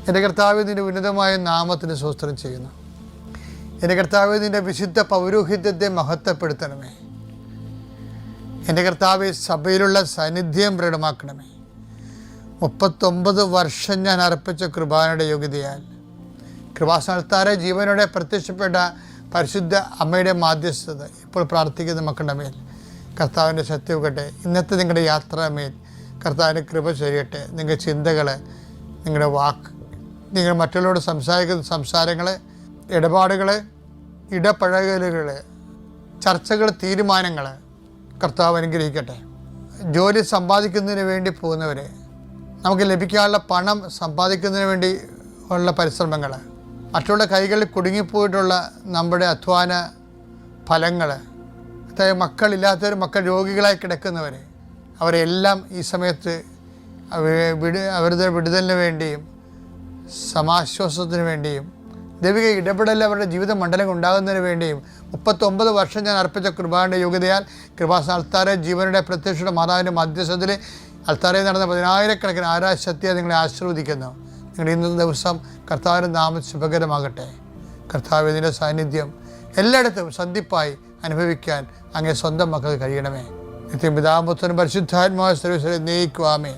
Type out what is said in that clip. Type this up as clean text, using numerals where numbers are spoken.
എൻ്റെ കർത്താവേ, നിൻ്റെ ഉന്നതമായ നാമത്തിന് സ്തോത്രം ചെയ്യുന്നു. എൻ്റെ കർത്താവേ, നിൻ്റെ വിശുദ്ധ പൗരോഹിത്യത്തെ മഹത്വപ്പെടുത്തണമേ. എൻ്റെ കർത്താവേ, സഭയിലുള്ള സാന്നിധ്യം പ്രകടമാക്കണമേ. 39 വർഷം ഞാൻ അർപ്പിച്ച കൃപാനയുടെ യോഗ്യതയാൽ കൃപാസ്ഥാനത്താരെ ജീവനോടെ പ്രത്യക്ഷപ്പെട്ട പരിശുദ്ധ അമ്മയുടെ മാധ്യസ്ഥത ഇപ്പോൾ പ്രാർത്ഥിക്കുന്ന മക്കളുടെ മേൽ കർത്താവിൻ്റെ സത്യവുകട്ടെ. ഇന്നത്തെ നിങ്ങളുടെ യാത്രാമേൽ കർത്താവിൻ്റെ കൃപ ചൊരിയട്ടെ. നിങ്ങളുടെ ചിന്തകൾ, നിങ്ങളുടെ വാക്ക്, നിങ്ങൾ മറ്റുള്ളവരോട് സംസാരിക്കുന്ന സംസാരങ്ങൾ, ഇടപാടുകൾ, ഇടപഴകലുകൾ, ചർച്ചകൾ, തീരുമാനങ്ങൾ കർത്താവ് അനുഗ്രഹിക്കട്ടെ. ജോലി സമ്പാദിക്കുന്നതിന് വേണ്ടി പോകുന്നവരെ, നമുക്ക് ലഭിക്കാനുള്ള പണം സമ്പാദിക്കുന്നതിന് വേണ്ടി ഉള്ള പരിശ്രമങ്ങൾ, മറ്റുള്ള കൈകളിൽ കുടുങ്ങിപ്പോയിട്ടുള്ള നമ്മുടെ അധ്വാന ഫലങ്ങൾ, അതായത് മക്കളില്ലാത്തവർ, മക്കൾ രോഗികളായി കിടക്കുന്നവർ, അവരെല്ലാം ഈ സമയത്ത് അവരുടെ വിടുതലിന് വേണ്ടിയും സമാശ്വാസത്തിന് വേണ്ടിയും ദൈവിക ഇടപെടൽ അവരുടെ ജീവിത മണ്ഡലം ഉണ്ടാകുന്നതിന് വേണ്ടിയും 39 വർഷം ഞാൻ അർപ്പിച്ച കൃപാന്റെ യോഗ്യതയാൽ കൃപാസന അൾത്താരെ ജീവനുടെ പ്രത്യക്ഷയുടെ മാതാവിൻ്റെ മധ്യസ്ഥത്തിൽ അൾത്താരയിൽ നടന്ന 10,000-കണക്കിന് ആരാശക്തിയെ നിങ്ങളെ ആശീർവദിക്കുന്നു. നിങ്ങളുടെ ഇന്നത്തെ ദിവസം കർത്താവിൻ്റെ നാമം ശുഭകരമാകട്ടെ. കർത്താവിൻ്റെ സാന്നിധ്യം എല്ലായിടത്തും സന്ധിപ്പായി അനുഭവിക്കാൻ അങ്ങേ സ്വന്തം മക്കൾക്ക് കഴിയണമേ. നിത്യം പിതാപുത്രനും പരിശുദ്ധാത്മാവായ സർവ്വീശ്വരനെ നയിക്കുവാമേ.